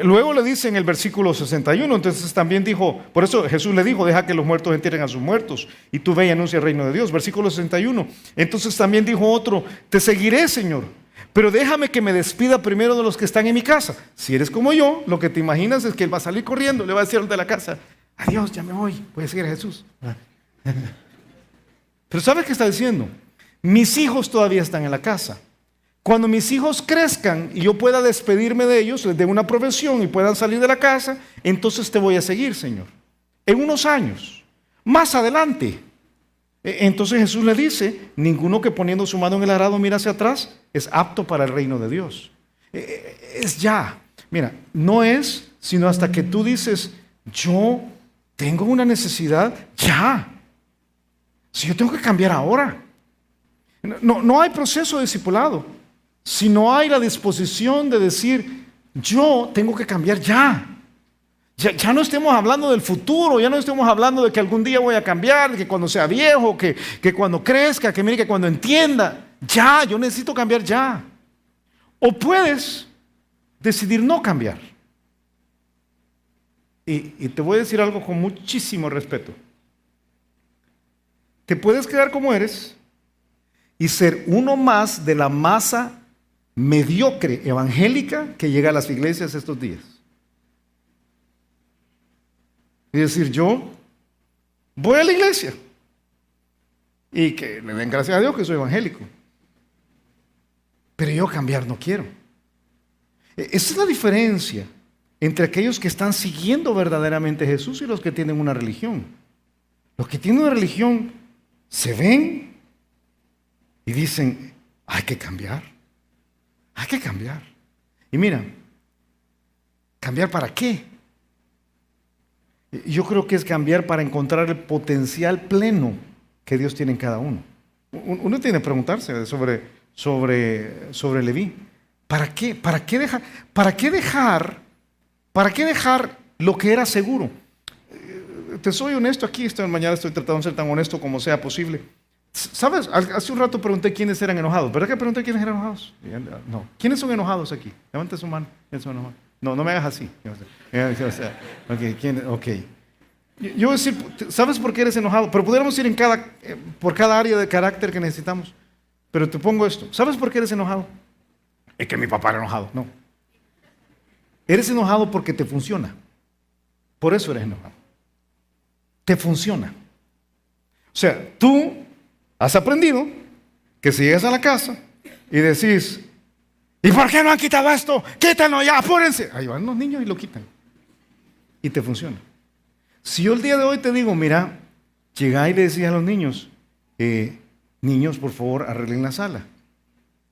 Luego le dice en el versículo 61, entonces también dijo, por eso Jesús le dijo, deja que los muertos entierren a sus muertos y tú ve y anuncia el reino de Dios. Versículo 61, entonces también dijo otro, te seguiré, Señor, pero déjame que me despida primero de los que están en mi casa. Si eres como yo, lo que te imaginas es que él va a salir corriendo, le va a decir al de la casa, adiós, ya me voy a seguir a Jesús. Pero ¿sabes qué está diciendo? Mis hijos todavía están en la casa. Cuando mis hijos crezcan y yo pueda despedirme de ellos, les dé una profesión y puedan salir de la casa, entonces te voy a seguir, Señor. En unos años, más adelante. Entonces Jesús le dice, ninguno que poniendo su mano en el arado mira hacia atrás es apto para el reino de Dios. Es ya. Mira, no es sino hasta que tú dices, yo tengo una necesidad ya. Si yo tengo que cambiar ahora. No hay proceso de discipulado. Si no hay la disposición de decir, yo tengo que cambiar ya. Ya no estemos hablando del futuro, ya no estemos hablando de que algún día voy a cambiar, de que cuando sea viejo, que cuando crezca, que mire, que cuando entienda. Ya, yo necesito cambiar ya. O puedes decidir no cambiar. Y te voy a decir algo con muchísimo respeto. Te puedes quedar como eres y ser uno más de la masa mediocre evangélica que llega a las iglesias estos días. Y decir, yo voy a la iglesia y que le den gracias a Dios que soy evangélico. Pero yo cambiar no quiero. Esa es la diferencia entre aquellos que están siguiendo verdaderamente a Jesús y los que tienen una religión. Los que tienen una religión se ven y dicen, hay que cambiar. Hay que cambiar. Y mira, ¿cambiar para qué? Yo creo que es cambiar para encontrar el potencial pleno que Dios tiene en cada uno. Uno tiene que preguntarse sobre Leví. ¿Para qué? ¿Para qué dejar lo que era seguro? Te soy honesto aquí, esta mañana estoy tratando de ser tan honesto como sea posible. ¿Sabes? Hace un rato pregunté quiénes eran enojados. ¿Verdad que pregunté quiénes eran enojados? No. ¿Quiénes son enojados aquí? Levante su mano. ¿Quiénes son enojados? No me hagas así. Ok. Yo voy a decir, ¿sabes por qué eres enojado? Pero pudiéramos ir por cada área de carácter que necesitamos. Pero te pongo esto. ¿Sabes por qué eres enojado? Es que mi papá era enojado. No. Eres enojado porque te funciona. Por eso eres enojado. Te funciona. O sea, tú has aprendido que si llegas a la casa y decís, ¿y por qué no han quitado esto? Quítenlo ya, apúrense. Ahí van los niños y lo quitan. Y te funciona. Si yo el día de hoy te digo, mira, llega y le decís a los niños, niños, por favor, arreglen la sala.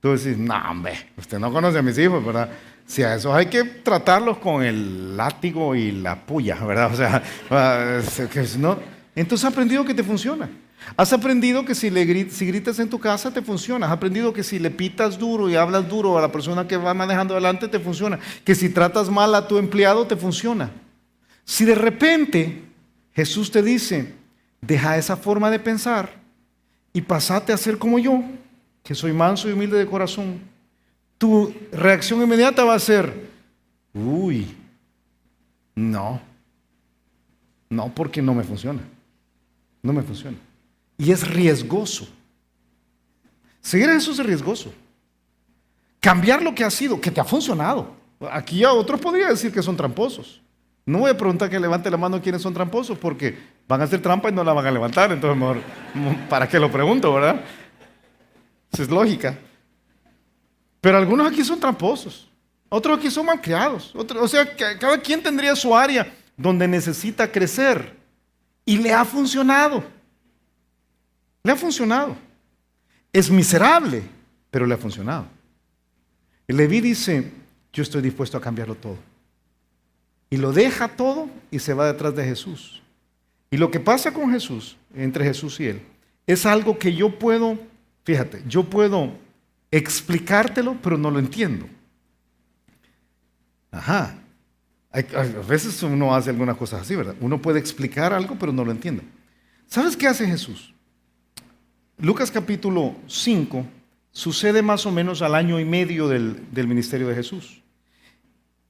Tú decís, no, hombre, usted no conoce a mis hijos, ¿verdad? Si a esos hay que tratarlos con el látigo y la puya, ¿verdad? O sea, ¿no? Entonces has aprendido que te funciona. Has aprendido que si gritas en tu casa, te funciona. Has aprendido que si le pitas duro y hablas duro a la persona que va manejando adelante, te funciona. Que si tratas mal a tu empleado, te funciona. Si de repente Jesús te dice, deja esa forma de pensar y pasate a ser como yo, que soy manso y humilde de corazón, tu reacción inmediata va a ser, uy, no, porque no me funciona. No me funciona. Y es riesgoso. Seguir a Jesús es riesgoso. Cambiar lo que ha sido, que te ha funcionado. Aquí a otros podría decir que son tramposos. No voy a preguntar que levante la mano quiénes son tramposos, porque van a hacer trampa y no la van a levantar. Entonces, mejor, ¿para qué lo pregunto, verdad? Esa es lógica. Pero algunos aquí son tramposos. Otros aquí son malcriados. O sea, cada quien tendría su área donde necesita crecer. Y le ha funcionado. Le ha funcionado. Es miserable, pero le ha funcionado. El Leví dice, yo estoy dispuesto a cambiarlo todo. Y lo deja todo y se va detrás de Jesús. Y lo que pasa con Jesús, entre Jesús y él, es algo que yo puedo, fíjate, yo puedo explicártelo, pero no lo entiendo. Ajá. A veces uno hace algunas cosas así, ¿verdad? Uno puede explicar algo, pero no lo entiende. ¿Sabes qué hace Jesús? Lucas capítulo 5 sucede más o menos al año y medio del ministerio de Jesús.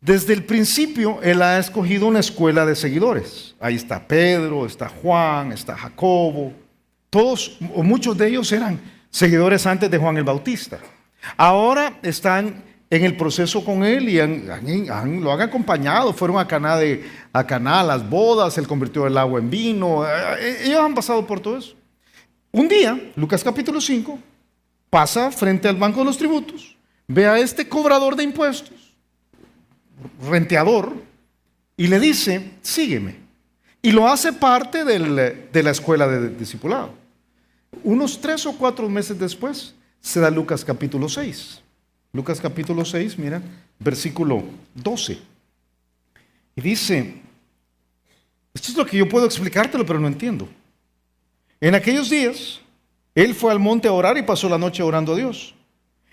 Desde el principio, Él ha escogido una escuela de seguidores. Ahí está Pedro, está Juan, está Jacobo. Todos, o muchos de ellos eran seguidores antes de Juan el Bautista. Ahora están en el proceso con Él y lo han acompañado. Fueron a Caná, a las bodas, Él convirtió el agua en vino. Ellos han pasado por todo eso. Un día, Lucas capítulo 5, pasa frente al banco de los tributos, ve a este cobrador de impuestos, renteador, y le dice, sígueme. Y lo hace parte de la escuela de discipulado. Unos 3 o 4 meses después, se da Lucas capítulo 6. Lucas capítulo 6, mira, versículo 12. Y dice, esto es lo que yo puedo explicártelo, pero no entiendo. En aquellos días, él fue al monte a orar y pasó la noche orando a Dios.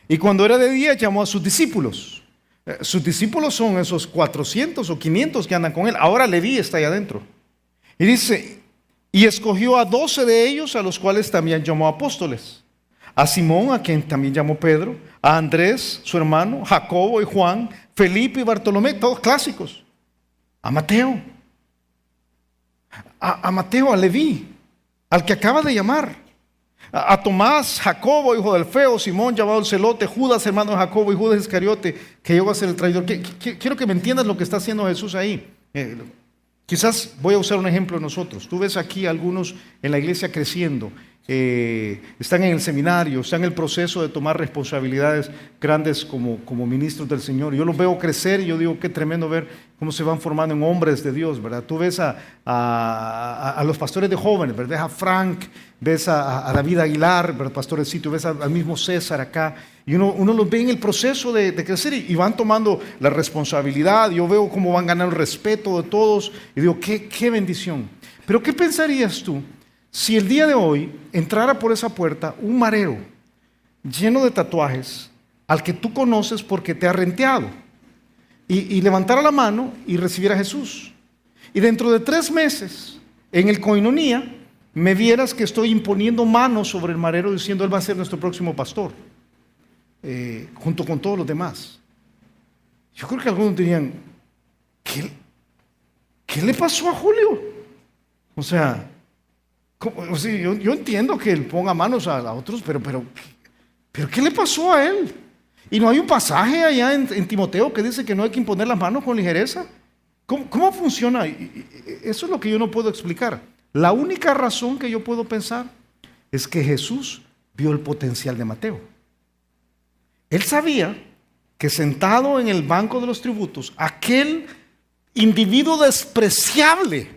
Y cuando era de día, llamó a sus discípulos. Sus discípulos son esos 400 o 500 que andan con él. Ahora Leví está ahí adentro. Y dice, y escogió a 12 de ellos, a los cuales también llamó apóstoles. A Simón, a quien también llamó Pedro, a Andrés, su hermano, Jacobo y Juan, Felipe y Bartolomé, todos clásicos. A Mateo. A Mateo, a Leví, al que acaba de llamar. A Tomás, Jacobo, hijo del Alfeo, Simón, llamado el Celote, Judas, hermano de Jacobo, y Judas Iscariote, que llegó a ser el traidor. Quiero que me entiendas lo que está haciendo Jesús ahí. Quizás voy a usar un ejemplo de nosotros. Tú ves aquí algunos en la iglesia creciendo, están en el seminario, están en el proceso de tomar responsabilidades grandes como ministros del Señor. Yo los veo crecer y yo digo, qué tremendo ver cómo se van formando en hombres de Dios, ¿verdad? Tú ves a los pastores de jóvenes, ¿verdad? A Frank, ves a David Aguilar, ¿verdad? Pastorecito, ves al mismo César acá, y uno los ve en el proceso de crecer y van tomando la responsabilidad. Yo veo cómo van ganando el respeto de todos y digo, qué bendición. Pero ¿qué pensarías tú si el día de hoy entrara por esa puerta un marero lleno de tatuajes al que tú conoces porque te ha renteado y levantara la mano y recibiera a Jesús? Y dentro de 3 meses, en el Koinonía, me vieras que estoy imponiendo manos sobre el marero diciendo, él va a ser nuestro próximo pastor, junto con todos los demás. Yo creo que algunos dirían, ¿qué le pasó a Julio? O sea, yo entiendo que él ponga manos a otros, pero ¿qué le pasó a él? ¿Y no hay un pasaje allá en Timoteo que dice que no hay que imponer las manos con ligereza? ¿Cómo funciona? Eso es lo que yo no puedo explicar. La única razón que yo puedo pensar es que Jesús vio el potencial de Mateo. Él sabía que sentado en el banco de los tributos, aquel individuo despreciable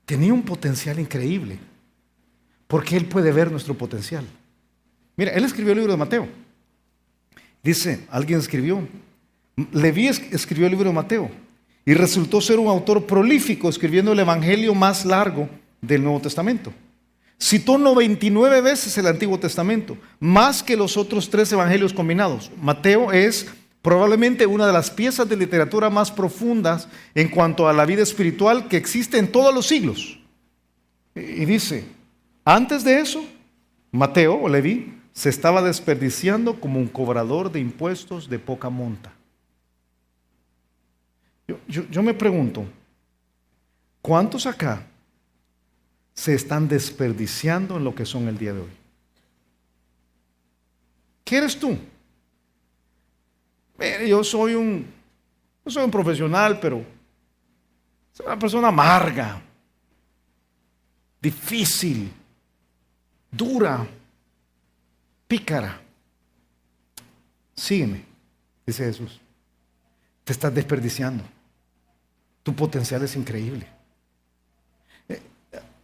tenía un potencial increíble. Porque Él puede ver nuestro potencial. Mira, Él escribió el libro de Mateo. Dice, alguien escribió, Leví escribió el libro de Mateo y resultó ser un autor prolífico escribiendo el evangelio más largo del Nuevo Testamento. Citó 99 veces el Antiguo Testamento, más que los otros 3 evangelios combinados. Mateo es probablemente una de las piezas de literatura más profundas en cuanto a la vida espiritual que existe en todos los siglos. Y dice, antes de eso, Mateo o Leví se estaba desperdiciando como un cobrador de impuestos de poca monta. Yo me pregunto, ¿cuántos acá se están desperdiciando en lo que son el día de hoy? ¿Qué eres tú? Yo soy un profesional, pero soy una persona amarga, difícil, dura, pícara. Sígueme, dice Jesús. Te estás desperdiciando. Tu potencial es increíble.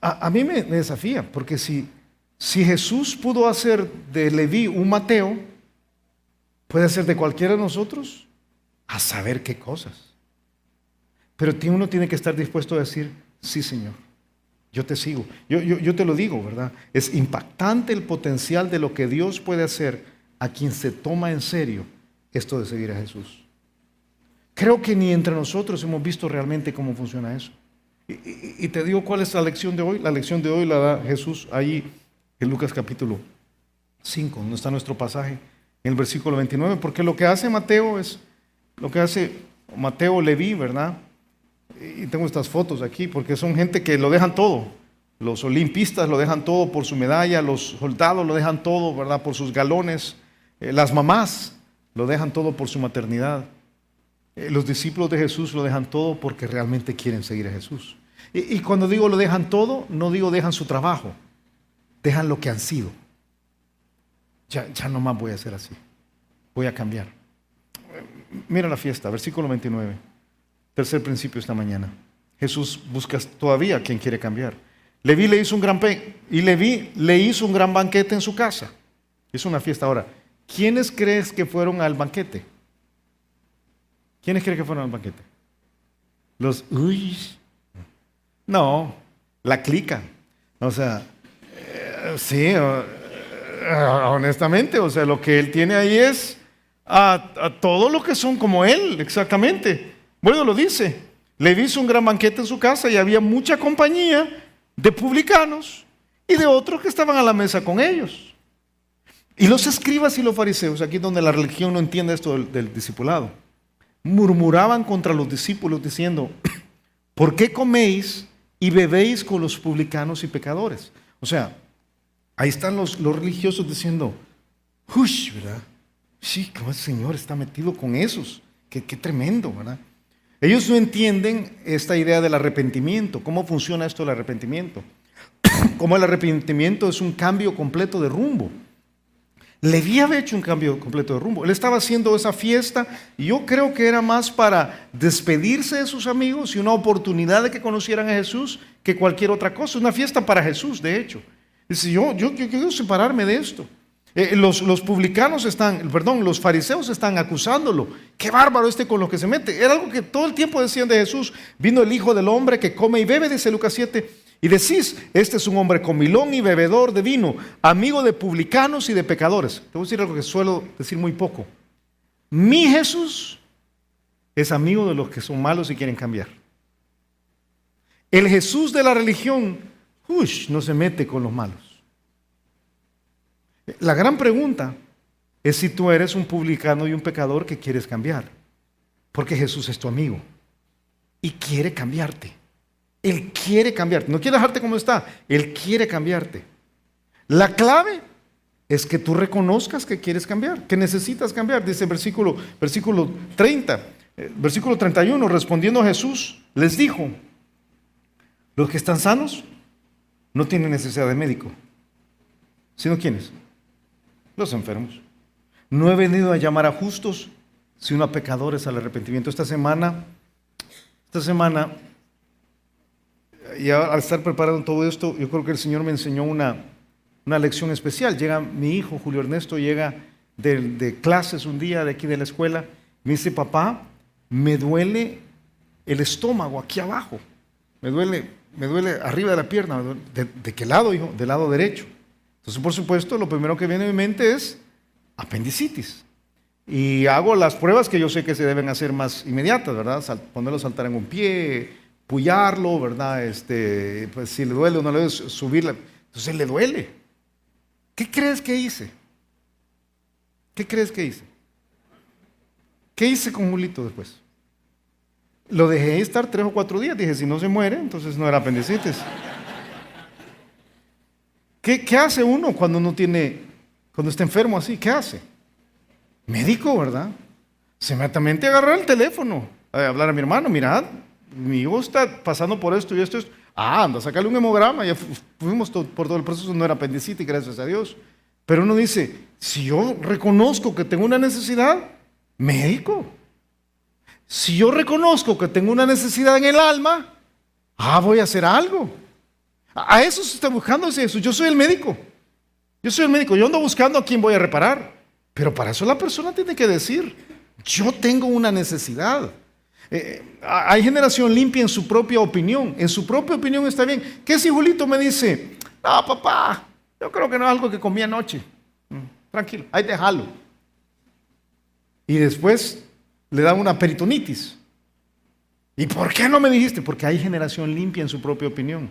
A mí me desafía, porque si Jesús pudo hacer de Leví un Mateo, puede hacer de cualquiera de nosotros a saber qué cosas. Pero uno tiene que estar dispuesto a decir, sí, Señor, yo te sigo. Yo te lo digo, ¿verdad? Es impactante el potencial de lo que Dios puede hacer a quien se toma en serio esto de seguir a Jesús. Creo que ni entre nosotros hemos visto realmente cómo funciona eso. Y te digo cuál es la lección de hoy. La lección de hoy la da Jesús ahí en Lucas capítulo 5, donde está nuestro pasaje, en el versículo 29, porque lo que hace Mateo es lo que hace Mateo Leví, ¿verdad? Y tengo estas fotos aquí, porque son gente que lo dejan todo. Los olimpistas lo dejan todo por su medalla, los soldados lo dejan todo, ¿verdad? Por sus galones, las mamás lo dejan todo por su maternidad. Los discípulos de Jesús lo dejan todo porque realmente quieren seguir a Jesús. Y cuando digo lo dejan todo, no digo dejan su trabajo, dejan lo que han sido. Ya no más voy a ser así, voy a cambiar. Mira la fiesta, versículo 29, tercer principio esta mañana. Jesús busca todavía a quien quiere cambiar. Leví le hizo un gran banquete en su casa. Hizo una fiesta. Ahora, ¿quiénes crees que fueron al banquete? ¿Quiénes creen que fueron al banquete? No, la clica. O sea, sí, honestamente, o sea, lo que él tiene ahí es a todos los que son como él, exactamente. Bueno, lo dice. Le hizo un gran banquete en su casa y había mucha compañía de publicanos y de otros que estaban a la mesa con ellos. Y los escribas y los fariseos, aquí donde la religión no entiende esto del discipulado, murmuraban contra los discípulos diciendo: ¿por qué coméis y bebéis con los publicanos y pecadores? O sea, ahí están los religiosos diciendo: ¡hush! ¿Verdad? Sí, como el Señor está metido con esos. Qué tremendo, ¿verdad? Ellos no entienden esta idea del arrepentimiento. ¿Cómo funciona esto del arrepentimiento? Cómo el arrepentimiento es un cambio completo de rumbo. Leví había hecho un cambio completo de rumbo. Él estaba haciendo esa fiesta y yo creo que era más para despedirse de sus amigos y una oportunidad de que conocieran a Jesús que cualquier otra cosa. Una fiesta para Jesús, de hecho. Dice: yo quiero separarme de esto. Los fariseos están acusándolo. Qué bárbaro con lo que se mete. Era algo que todo el tiempo decían de Jesús. Vino el Hijo del Hombre que come y bebe, dice Lucas 7. Y decís: este es un hombre comilón y bebedor de vino, amigo de publicanos y de pecadores. Te voy a decir algo que suelo decir muy poco. Mi Jesús es amigo de los que son malos y quieren cambiar. El Jesús de la religión, no se mete con los malos. La gran pregunta es si tú eres un publicano y un pecador que quieres cambiar. Porque Jesús es tu amigo y quiere cambiarte. Él quiere cambiarte. No quiere dejarte como está. Él quiere cambiarte. La clave es que tú reconozcas que quieres cambiar, que necesitas cambiar. Dice el versículo 30, versículo 31, respondiendo Jesús, les dijo: los que están sanos no tienen necesidad de médico, sino ¿quiénes? Los enfermos. No he venido a llamar a justos, sino a pecadores al arrepentimiento. Esta semana, y al estar preparando todo esto, yo creo que el Señor me enseñó una lección especial. Llega mi hijo, Julio Ernesto, llega de clases un día de aquí de la escuela. Me dice: papá, me duele el estómago aquí abajo. Me duele arriba de la pierna. ¿De qué lado, hijo? Del lado derecho. Entonces, por supuesto, lo primero que viene a mi mente es apendicitis. Y hago las pruebas que yo sé que se deben hacer más inmediatas, ¿verdad? Ponerlo a saltar en un pie, puyarlo, ¿verdad? Pues si le duele o no le debe subirla. Entonces le duele. ¿Qué crees que hice? ¿Qué hice con Julito después? Lo dejé estar 3 o 4 días. Dije: si no se muere, entonces no era apendicitis. ¿Qué hace uno cuando está enfermo así? ¿Qué hace? Médico, ¿verdad? Inmediatamente agarrar el teléfono, hablar a mi hermano: mirad, mi hijo está pasando por esto y esto. Anda, sacarle un hemograma. Ya fuimos por todo el proceso, no era apendicitis, gracias a Dios. Pero uno dice: si yo reconozco que tengo una necesidad, médico. Si yo reconozco que tengo una necesidad en el alma, voy a hacer algo. A eso se está buscando, dice Jesús: yo soy el médico. Yo ando buscando a quién voy a reparar. Pero para eso la persona tiene que decir: yo tengo una necesidad. Hay generación limpia en su propia opinión. En su propia opinión está bien. ¿Qué si Julito me dice: no, papá, yo creo que no es algo que comí anoche? Tranquilo, ahí déjalo. Y después le da una peritonitis. ¿Y por qué no me dijiste? Porque hay generación limpia en su propia opinión.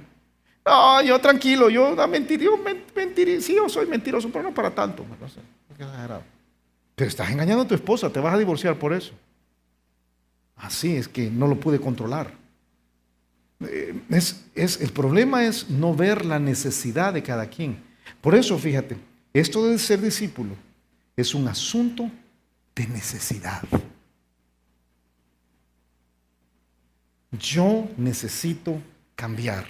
No, yo tranquilo, yo soy mentiroso, pero no para tanto. No sé, qué exagerado. Pero estás engañando a tu esposa, te vas a divorciar por eso. Así es que no lo pude controlar. El problema es no ver la necesidad de cada quien. Por eso, fíjate, esto de ser discípulo es un asunto de necesidad. Yo necesito cambiar.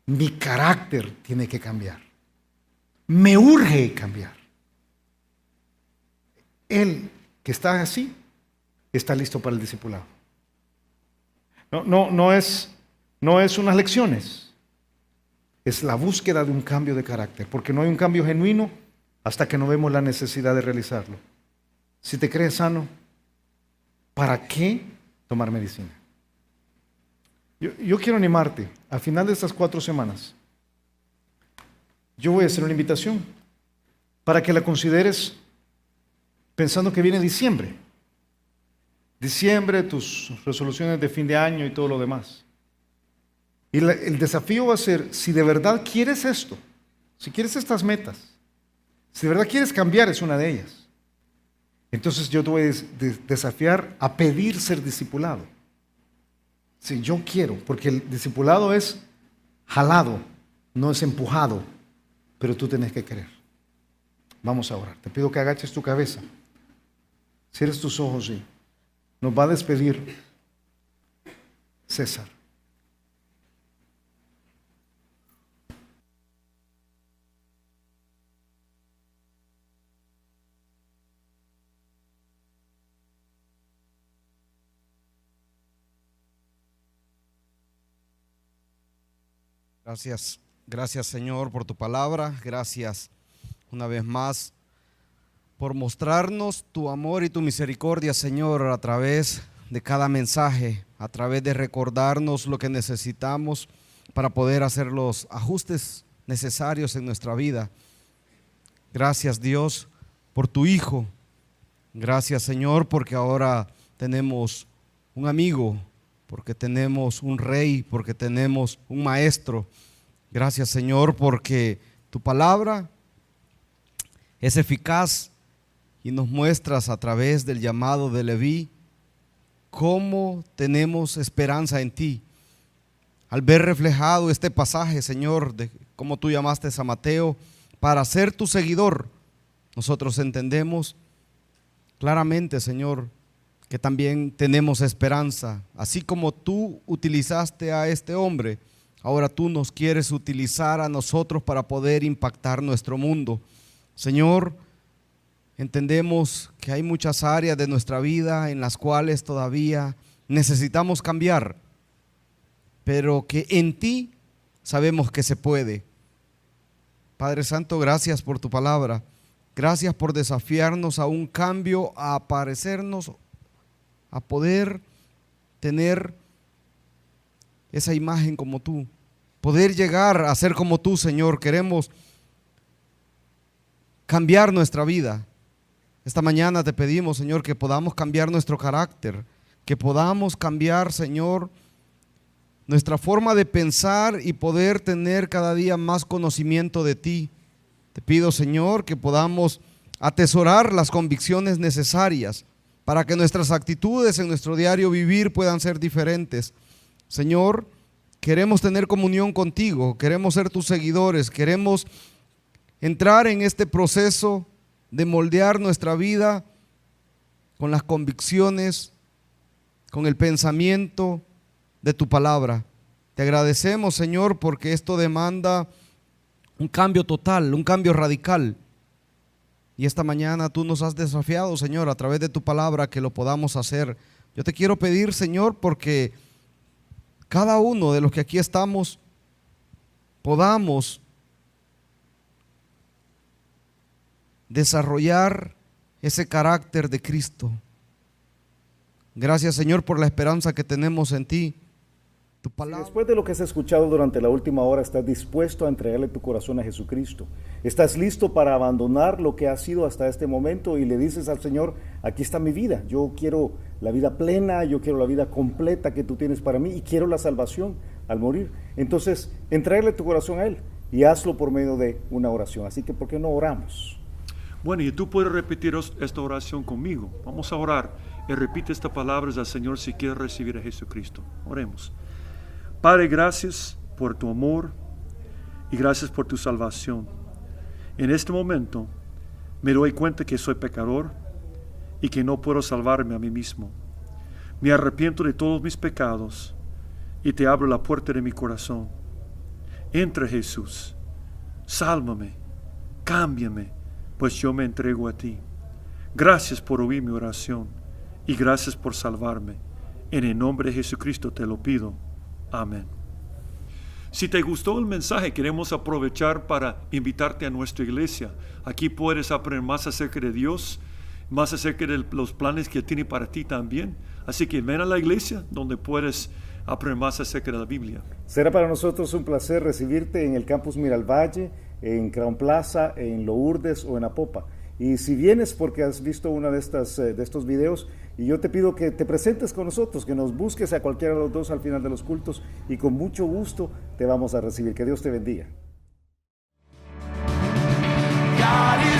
Mi carácter tiene que cambiar. Me urge cambiar. Él que está así, está listo para el discipulado. No es unas lecciones. Es la búsqueda de un cambio de carácter. Porque no hay un cambio genuino hasta que no vemos la necesidad de realizarlo. Si te crees sano, ¿para qué tomar medicina? Yo quiero animarte. Al final de estas 4 semanas, yo voy a hacer una invitación para que la consideres pensando que viene diciembre. Diciembre, tus resoluciones de fin de año y todo lo demás. Y el desafío va a ser, si de verdad quieres esto, si quieres estas metas, si de verdad quieres cambiar, es una de ellas. Entonces yo te voy a desafiar a pedir ser discipulado. Si yo quiero, porque el discipulado es jalado, no es empujado, pero tú tienes que querer. Vamos a orar. Te pido que agaches tu cabeza, cierres tus ojos y nos va a despedir César. Gracias Señor por tu palabra, gracias una vez más por mostrarnos tu amor y tu misericordia, Señor, a través de cada mensaje, a través de recordarnos lo que necesitamos para poder hacer los ajustes necesarios en nuestra vida. Gracias Dios por tu Hijo, gracias Señor porque ahora tenemos un amigo, porque tenemos un rey, porque tenemos un maestro. Gracias Señor porque tu palabra es eficaz y nos muestras a través del llamado de Leví cómo tenemos esperanza en ti. Al ver reflejado este pasaje, Señor, de cómo tú llamaste a Mateo para ser tu seguidor, nosotros entendemos claramente, Señor, que también tenemos esperanza. Así como tú utilizaste a este hombre, ahora tú nos quieres utilizar a nosotros para poder impactar nuestro mundo. Señor, entendemos que hay muchas áreas de nuestra vida en las cuales todavía necesitamos cambiar, pero que en ti sabemos que se puede. Padre Santo, gracias por tu palabra. Gracias por desafiarnos a un cambio, a parecernos, a poder tener esa imagen como tú, poder llegar a ser como tú, Señor. Queremos cambiar nuestra vida. Esta mañana te pedimos, Señor, que podamos cambiar nuestro carácter, que podamos cambiar, Señor, nuestra forma de pensar y poder tener cada día más conocimiento de ti. Te pido, Señor, que podamos atesorar las convicciones necesarias para que nuestras actitudes en nuestro diario vivir puedan ser diferentes. Señor, queremos tener comunión contigo, queremos ser tus seguidores, queremos entrar en este proceso de moldear nuestra vida con las convicciones, con el pensamiento de tu palabra. Te agradecemos, Señor, porque esto demanda un cambio total, un cambio radical. Y esta mañana tú nos has desafiado, Señor, a través de tu palabra que lo podamos hacer. Yo te quiero pedir, Señor, porque cada uno de los que aquí estamos podamos desarrollar ese carácter de Cristo. Gracias, Señor, por la esperanza que tenemos en ti. Tu palabra. Después de lo que has escuchado durante la última hora, ¿estás dispuesto a entregarle tu corazón a Jesucristo? ¿Estás listo para abandonar lo que has sido hasta este momento y le dices al Señor, aquí está mi vida, yo quiero la vida plena, yo quiero la vida completa que tú tienes para mí y quiero la salvación al morir? Entonces, entregarle tu corazón a Él y hazlo por medio de una oración. Así que, ¿por qué no oramos? Bueno, y tú puedes repetir esta oración conmigo. Vamos a orar y repite estas palabras al Señor si quieres recibir a Jesucristo. Oremos. Padre, gracias por tu amor y gracias por tu salvación. En este momento me doy cuenta que soy pecador y que no puedo salvarme a mí mismo. Me arrepiento de todos mis pecados y te abro la puerta de mi corazón. Entra, Jesús, sálvame, cámbiame, pues yo me entrego a ti. Gracias por oír mi oración y gracias por salvarme. En el nombre de Jesucristo te lo pido. Amén. Si te gustó el mensaje, queremos aprovechar para invitarte a nuestra iglesia. Aquí puedes aprender más acerca de Dios, más acerca de los planes que tiene para ti también. Así que ven a la iglesia donde puedes aprender más acerca de la Biblia. Será para nosotros un placer recibirte en el Campus Miralvalle, en Crown Plaza, en Lourdes o en Apopa. Y si vienes porque has visto una de estos videos, y yo te pido que te presentes con nosotros, que nos busques a cualquiera de los dos al final de los cultos, y con mucho gusto te vamos a recibir. Que Dios te bendiga. God